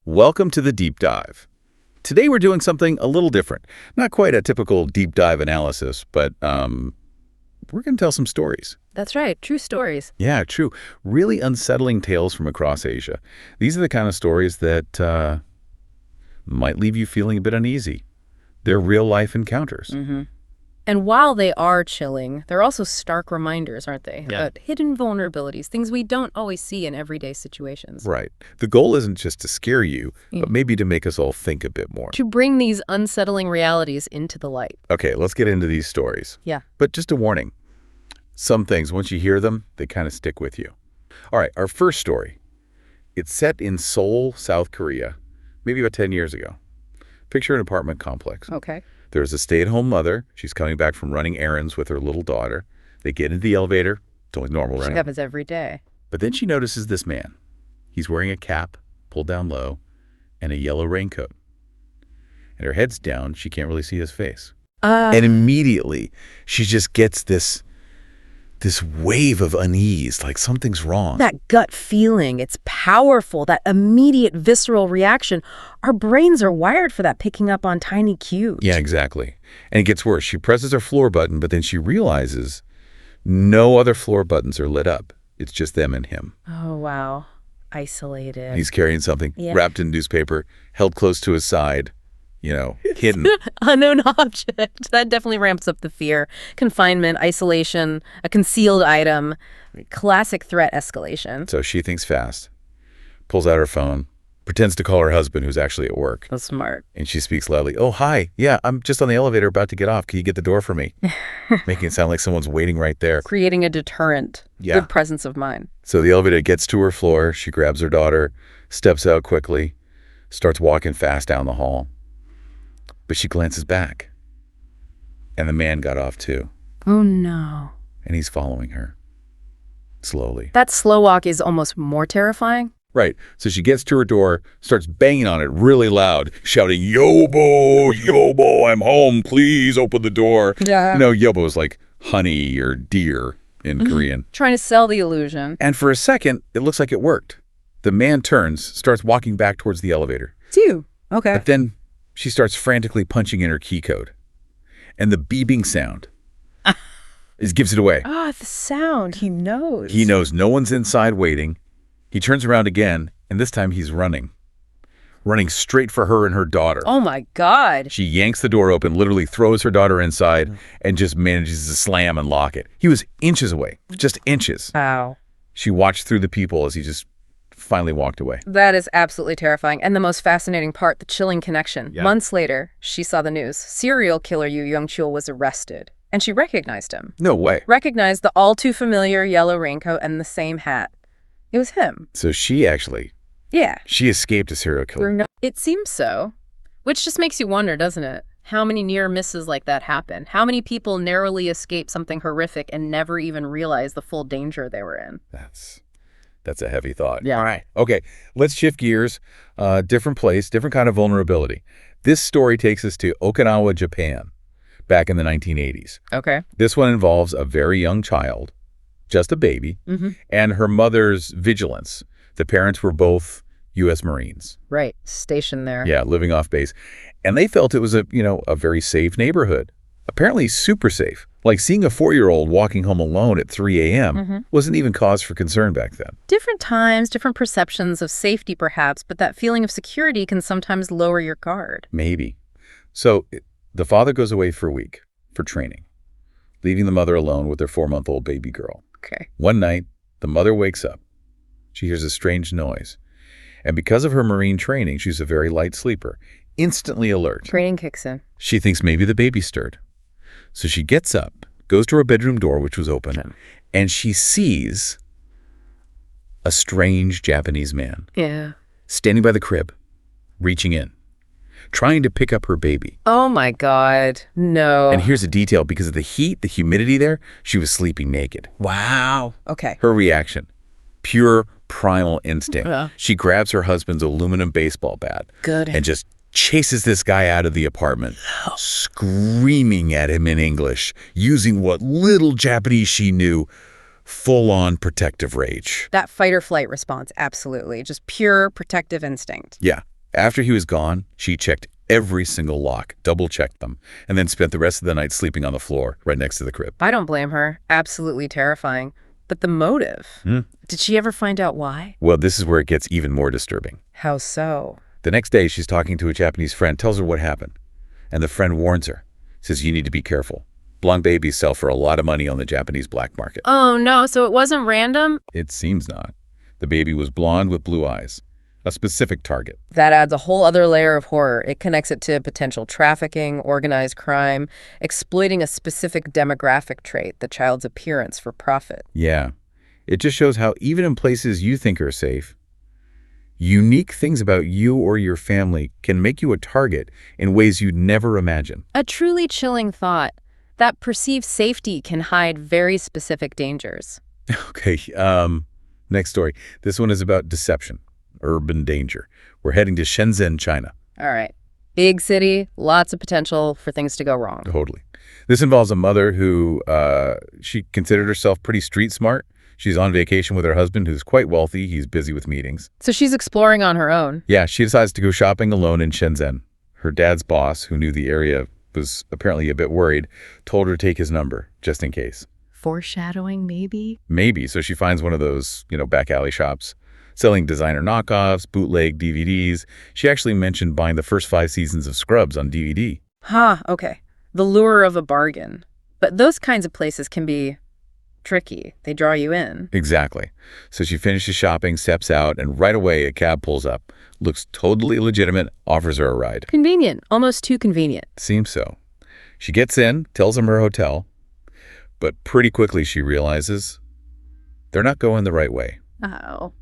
Welcome to the Deep Dive. Today we're doing something a little different. Not quite a typical deep dive analysis, but we're going to tell some stories. That's right, true stories. Yeah, true. Really unsettling tales from across Asia. These are the kind of stories that might leave you feeling a bit uneasy. They're real-life encounters. Mm-hmm. And while they are chilling, they're also stark reminders, aren't they? Yeah. About hidden vulnerabilities, things we don't always see in everyday situations. Right. The goal isn't just to scare you, but maybe to make us all think a bit more. To bring these unsettling realities into the light. Okay, let's get into these stories. Yeah. But just a warning. Some things, once you hear them, they kind of stick with you. All right, our first story. It's set in Seoul, South Korea, maybe about 10 years ago. Picture an apartment complex. Okay. There's a stay-at-home mother. She's coming back from running errands with her little daughter. They get into the elevator. It's only normal, right? It happens every day. But then she notices this man. He's wearing a cap, pulled down low, and a yellow raincoat. And her head's down. She can't really see his face. And immediately, she just gets this wave of unease, like something's wrong. That gut feeling, it's powerful, that immediate visceral reaction. Our brains are wired for that, picking up on tiny cues. Yeah, exactly. And it gets worse. She presses her floor button, but then she realizes no other floor buttons are lit up. It's just them and him. Oh, wow. Isolated. He's carrying something wrapped in newspaper, held close to his side, hidden. Unknown object. That definitely ramps up the fear. Confinement, isolation, a concealed item, classic threat escalation. So she thinks fast, pulls out her phone, pretends to call her husband, who's actually at work. That's smart. And she speaks loudly. "Oh, hi. Yeah, I'm just on the elevator about to get off. Can you get the door for me?" Making it sound like someone's waiting right there. Creating a deterrent. Yeah. Good presence of mind. So the elevator gets to her floor. She grabs her daughter, steps out quickly, starts walking fast down the hall. But she glances back, and the man got off too. Oh, no. And he's following her, slowly. That slow walk is almost more terrifying. Right. So she gets to her door, starts banging on it really loud, shouting, "Yobo, Yobo, I'm home. Please open the door." Yeah. Yobo is like honey or deer in Korean. Trying to sell the illusion. And for a second, it looks like it worked. The man turns, starts walking back towards the elevator. It's you. Okay. But then she starts frantically punching in her key code. And the beeping sound gives it away. Ah, the sound. He knows. He knows no one's inside waiting. He turns around again, and this time he's running. Running straight for her and her daughter. Oh, my God. She yanks the door open, literally throws her daughter inside, and just manages to slam and lock it. He was inches away, just inches. Wow. She watched through the people as he just finally walked away. That is absolutely terrifying. And the most fascinating part, the chilling connection. Yeah. Months later, she saw the news. Serial killer Yoo Young-chul was arrested. And she recognized him. No way. Recognized the all-too-familiar yellow raincoat and the same hat. It was him. So she escaped a serial killer. It seems so. Which just makes you wonder, doesn't it? How many near misses like that happen? How many people narrowly escape something horrific and never even realize the full danger they were in? That's a heavy thought. Yeah. All right. Okay, let's shift gears. Different place, different kind of vulnerability. This story takes us to Okinawa, Japan, back in the 1980s. Okay. This one involves a very young child, just a baby, and her mother's vigilance. The parents were both U.S. Marines. Right. Stationed there. Yeah, living off base. And they felt it was a very safe neighborhood. Apparently super safe. Like seeing a 4-year-old walking home alone at 3 a.m. wasn't even cause for concern back then. Different times, different perceptions of safety perhaps, but that feeling of security can sometimes lower your guard. Maybe. So the father goes away for a week for training, leaving the mother alone with their 4-month-old baby girl. Okay. One night, the mother wakes up. She hears a strange noise. And because of her Marine training, she's a very light sleeper, instantly alert. Training kicks in. She thinks maybe the baby stirred. So she gets up, goes to her bedroom door, which was open, and she sees a strange Japanese man. Yeah. Standing by the crib, reaching in, trying to pick up her baby. Oh, my God. No. And here's a detail. Because of the heat, the humidity there, she was sleeping naked. Wow. Okay. Her reaction, pure primal instinct. Yeah. She grabs her husband's aluminum baseball bat. Good. And just chases this guy out of the apartment, screaming at him in English, using what little Japanese she knew, full-on protective rage. That fight or flight response, absolutely. Just pure protective instinct. Yeah. After he was gone, she checked every single lock, double-checked them, and then spent the rest of the night sleeping on the floor right next to the crib. I don't blame her. Absolutely terrifying. But the motive? Did she ever find out why? Well, this is where it gets even more disturbing. How so? The next day, she's talking to a Japanese friend, tells her what happened. And the friend warns her, says, you need to be careful. Blonde babies sell for a lot of money on the Japanese black market. Oh, no, so it wasn't random? It seems not. The baby was blonde with blue eyes. A specific target. That adds a whole other layer of horror. It connects it to potential trafficking, organized crime, exploiting a specific demographic trait, the child's appearance, for profit. Yeah. It just shows how even in places you think are safe, unique things about you or your family can make you a target in ways you'd never imagine. A truly chilling thought. That perceived safety can hide very specific dangers. Okay, next story. This one is about deception. Urban danger. We're heading to Shenzhen, China. All right. Big city, lots of potential for things to go wrong. Totally. This involves a mother who, she considered herself pretty street smart. She's on vacation with her husband, who's quite wealthy. He's busy with meetings. So she's exploring on her own. Yeah, she decides to go shopping alone in Shenzhen. Her dad's boss, who knew the area, was apparently a bit worried, told her to take his number, just in case. Foreshadowing, maybe? Maybe. So she finds one of those, back alley shops, selling designer knockoffs, bootleg DVDs. She actually mentioned buying the first 5 seasons of Scrubs on DVD. Okay. The lure of a bargain. But those kinds of places can be tricky. They draw you in. Exactly. So she finishes shopping, steps out, and right away a cab pulls up. Looks totally legitimate, offers her a ride. Convenient. Almost too convenient. Seems so. She gets in, tells him her hotel, but pretty quickly she realizes they're not going the right way. Oh.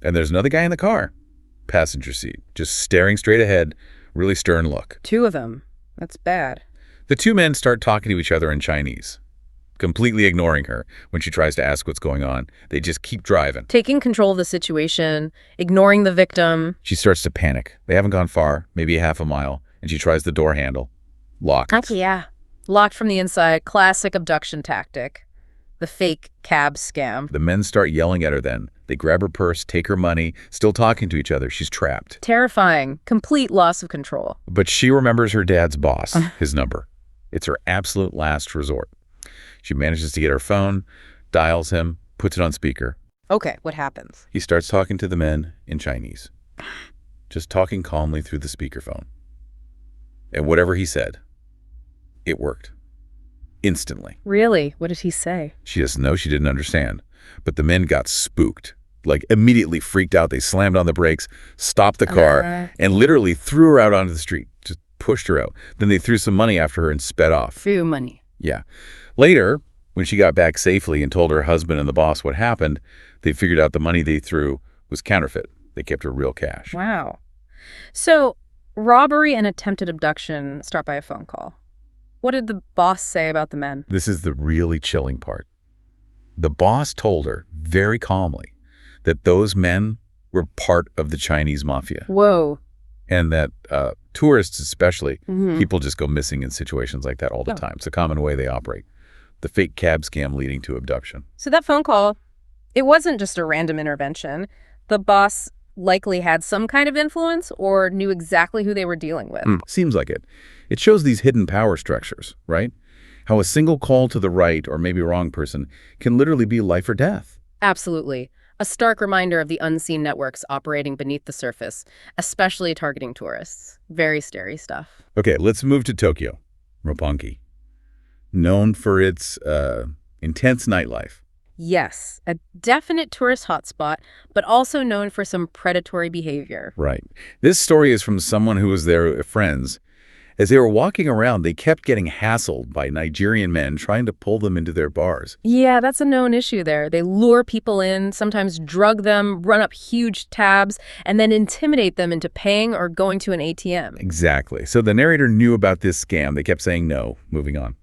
And there's another guy in the car, passenger seat, just staring straight ahead, really stern look. 2 of them. That's bad. The 2 men start talking to each other in Chinese, completely ignoring her when she tries to ask what's going on. They just keep driving. Taking control of the situation, ignoring the victim. She starts to panic. They haven't gone far, maybe a half a mile, and she tries the door handle. Locked. Yeah. Locked from the inside. Classic abduction tactic. The fake cab scam. The men start yelling at her then. They grab her purse, take her money, still talking to each other. She's trapped. Terrifying. Complete loss of control. But she remembers her dad's boss, his number. It's her absolute last resort. She manages to get her phone, dials him, puts it on speaker. Okay, what happens? He starts talking to the men in Chinese, just talking calmly through the speakerphone. And whatever he said, it worked. Instantly. Really? What did he say? She doesn't know. She didn't understand. But the men got spooked, like immediately freaked out. They slammed on the brakes, stopped the car, and literally threw her out onto the street, just pushed her out. Then they threw some money after her and sped off. Threw money. Yeah. Later, when she got back safely and told her husband and the boss what happened, they figured out the money they threw was counterfeit. They kept her real cash. Wow. So, robbery and attempted abduction start by a phone call. What did the boss say about the men? This is the really chilling part. The boss told her very calmly that those men were part of the Chinese mafia. Whoa. And that tourists especially, people just go missing in situations like that all the time. It's a common way they operate. The fake cab scam leading to abduction. So that phone call, it wasn't just a random intervention. The boss likely had some kind of influence or knew exactly who they were dealing with. Seems like it. It shows these hidden power structures, right? How a single call to the right or maybe wrong person can literally be life or death. Absolutely. A stark reminder of the unseen networks operating beneath the surface, especially targeting tourists. Very scary stuff. Okay, let's move to Tokyo, Roppongi. Known for its intense nightlife. Yes, a definite tourist hotspot, but also known for some predatory behavior. Right. This story is from someone who was there, friends. As they were walking around, they kept getting hassled by Nigerian men trying to pull them into their bars. Yeah, that's a known issue there. They lure people in, sometimes drug them, run up huge tabs, and then intimidate them into paying or going to an ATM. Exactly. So the narrator knew about this scam. They kept saying no, moving on.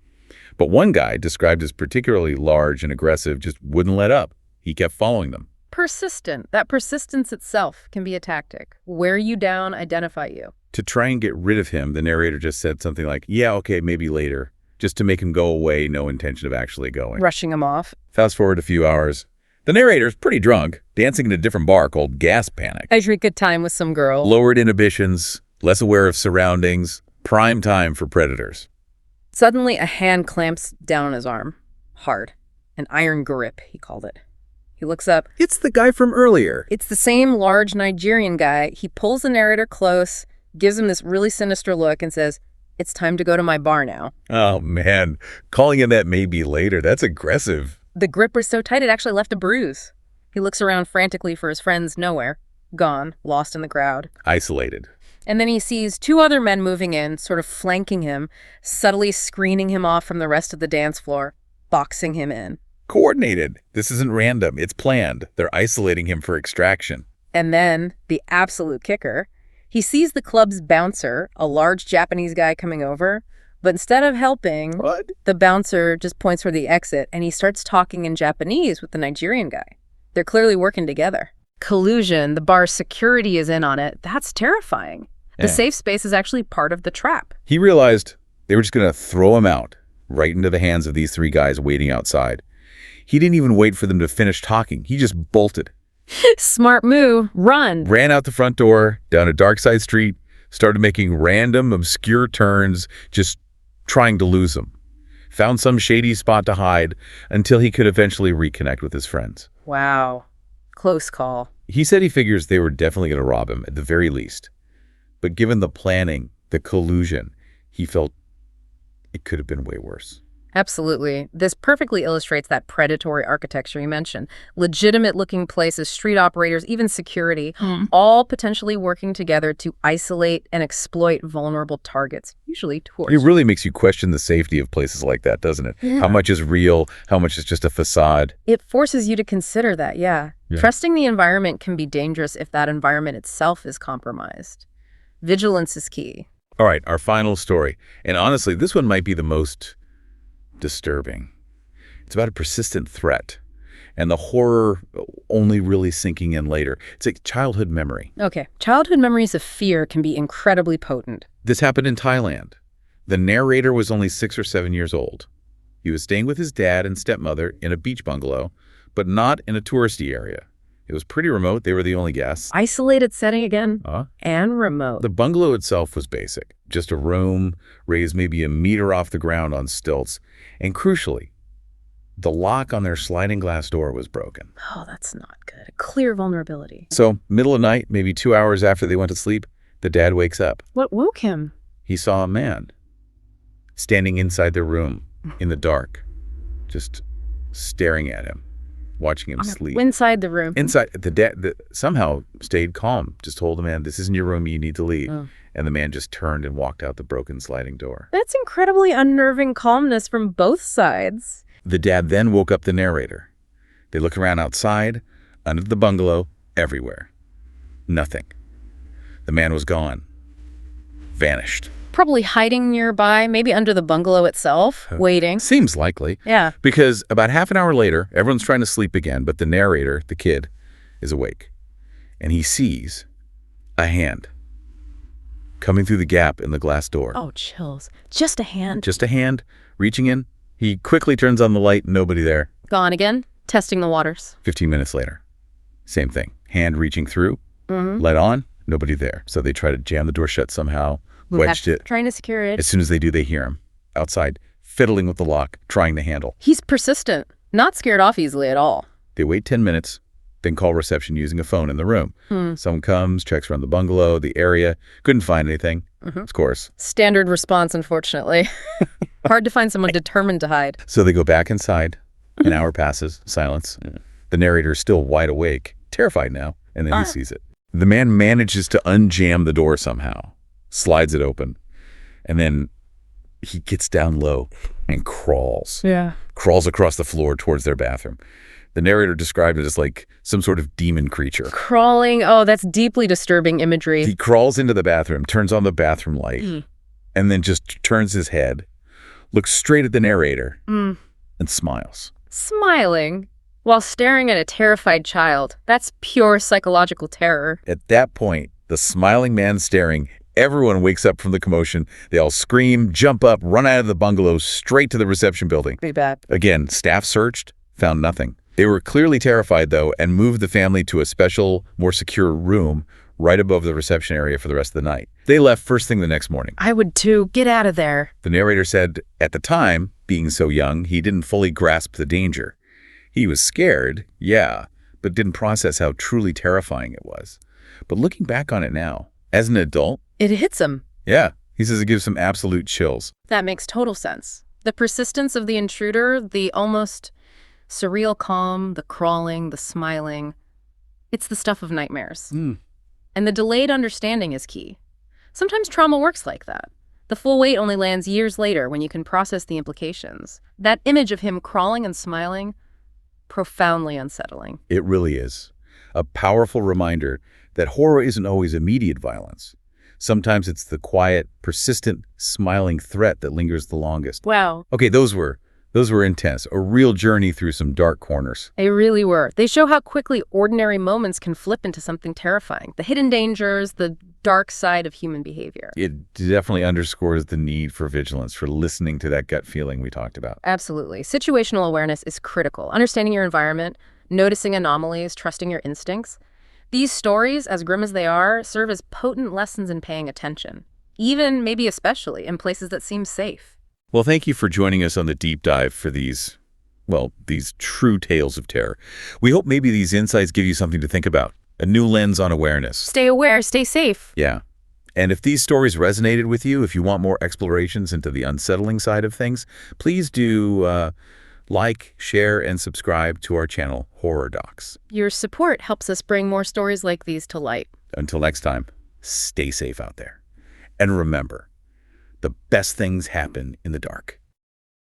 But one guy, described as particularly large and aggressive, just wouldn't let up. He kept following them. Persistent. That persistence itself can be a tactic. Wear you down, identify you. To try and get rid of him, the narrator just said something like, yeah, okay, maybe later, just to make him go away, no intention of actually going. Rushing him off. Fast forward a few hours, The narrator's pretty drunk, dancing in a different bar called Gas Panic. I drink good time with some girl. Lowered inhibitions, less aware of surroundings, prime time for predators. Suddenly, a hand clamps down on his arm. Hard. An iron grip, he called it. He looks up. It's the guy from earlier. It's the same large Nigerian guy. He pulls the narrator close, gives him this really sinister look, and says, "It's time to go to my bar now." Oh, man. Calling him that maybe later. That's aggressive. The grip was so tight it actually left a bruise. He looks around frantically for his friends. Nowhere. Gone. Lost in the crowd. Isolated. And then he sees two other men moving in, sort of flanking him, subtly screening him off from the rest of the dance floor, boxing him in. Coordinated. This isn't random. It's planned. They're isolating him for extraction. And then, the absolute kicker, he sees the club's bouncer, a large Japanese guy, coming over. But instead of helping, the bouncer just points for the exit, and he starts talking in Japanese with the Nigerian guy. They're clearly working together. Collusion, the bar's security is in on it. That's terrifying. The safe space is actually part of the trap. He realized they were just going to throw him out right into the hands of these three guys waiting outside. He didn't even wait for them to finish talking. He just bolted. Smart move. Run. Ran out the front door, down a dark side street, started making random, obscure turns, just trying to lose them. Found some shady spot to hide until he could eventually reconnect with his friends. Wow. Close call. He said he figures they were definitely going to rob him, at the very least. But given the planning, the collusion, he felt it could have been way worse. Absolutely. This perfectly illustrates that predatory architecture you mentioned. Legitimate-looking places, street operators, even security, all potentially working together to isolate and exploit vulnerable targets, usually tourists. It really makes you question the safety of places like that, doesn't it? Yeah. How much is real? How much is just a facade? It forces you to consider that, yeah. Trusting the environment can be dangerous if that environment itself is compromised. Vigilance is key. All right, our final story. And honestly, this one might be the most disturbing. It's about a persistent threat, and the horror only really sinking in later. It's a childhood memory. Okay, childhood memories of fear can be incredibly potent. This happened in Thailand. The narrator was only 6 or 7 years old. He was staying with his dad and stepmother in a beach bungalow, but not in a touristy area. It was pretty remote. They were the only guests. Isolated setting again, and remote. The bungalow itself was basic. Just a room raised maybe a meter off the ground on stilts. And crucially, the lock on their sliding glass door was broken. Oh, that's not good. A clear vulnerability. So, middle of night, maybe 2 hours after they went to sleep, the dad wakes up. What woke him? He saw a man standing inside their room in the dark, just staring at him, watching him sleep. Inside the room. Inside, the dad somehow stayed calm, just told the man, "This isn't your room, you need to leave." Oh. And the man just turned and walked out the broken sliding door. That's incredibly unnerving calmness from both sides. The dad then woke up the narrator. They look around outside, under the bungalow, everywhere. Nothing. The man was gone. Vanished. Probably hiding nearby, maybe under the bungalow itself, waiting. Seems likely. Yeah. Because about half an hour later, everyone's trying to sleep again, but the narrator, the kid, is awake. And he sees a hand coming through the gap in the glass door. Oh, chills. Just a hand. Just a hand reaching in. He quickly turns on the light, nobody there. Gone again, testing the waters. 15 minutes later, same thing. Hand reaching through, light on, nobody there. So they try to jam the door shut somehow, wedged it. Trying to secure it. As soon as they do, they hear him outside, fiddling with the lock, trying to handle. He's persistent, not scared off easily at all. They wait 10 minutes, then call reception using a phone in the room. Someone comes, checks around the bungalow, the area, couldn't find anything, of course. Standard response, unfortunately. Hard to find someone determined to hide. So they go back inside. An hour passes, silence. The narrator is still wide awake, terrified now, and then he sees it. The man manages to unjam the door somehow, slides it open, and then he gets down low and crawls. Yeah. Crawls across the floor towards their bathroom. The narrator described it as like some sort of demon creature. Crawling, oh, that's deeply disturbing imagery. He crawls into the bathroom, turns on the bathroom light, and then just turns his head, looks straight at the narrator, and smiles. Smiling while staring at a terrified child. That's pure psychological terror. At that point, the smiling man staring, everyone wakes up from the commotion. They all scream, jump up, run out of the bungalow, straight to the reception building. Pretty bad. Again, staff searched, found nothing. They were clearly terrified, though, and moved the family to a special, more secure room right above the reception area for the rest of the night. They left first thing the next morning. I would too. Get out of there. The narrator said, at the time, being so young, he didn't fully grasp the danger. He was scared, yeah, but didn't process how truly terrifying it was. But looking back on it now, as an adult, It hits him. yeah, he says it gives him absolute chills. That makes total sense. The persistence of the intruder, the almost surreal calm, the crawling, the smiling, it's the stuff of nightmares. And the delayed understanding is key. Sometimes trauma works like that. The full weight only lands years later when you can process the implications. That image of him crawling and smiling, profoundly unsettling. It really is. A powerful reminder that horror isn't always immediate violence. Sometimes it's the quiet, persistent, smiling threat that lingers the longest. Wow. Okay, those were intense. A real journey through some dark corners. They really were. They show how quickly ordinary moments can flip into something terrifying. The hidden dangers, the dark side of human behavior. It definitely underscores the need for vigilance, for listening to that gut feeling we talked about. Absolutely. Situational awareness is critical. Understanding your environment, noticing anomalies, trusting your instincts. These stories, as grim as they are, serve as potent lessons in paying attention, even, maybe especially, in places that seem safe. Well, thank you for joining us on the deep dive for these true tales of terror. We hope maybe these insights give you something to think about, a new lens on awareness. Stay aware, stay safe. Yeah. And if these stories resonated with you, if you want more explorations into the unsettling side of things, please do like, share, and subscribe to our channel, Horror Docs. Your support helps us bring more stories like these to light. Until next time, stay safe out there. And remember, the best things happen in the dark.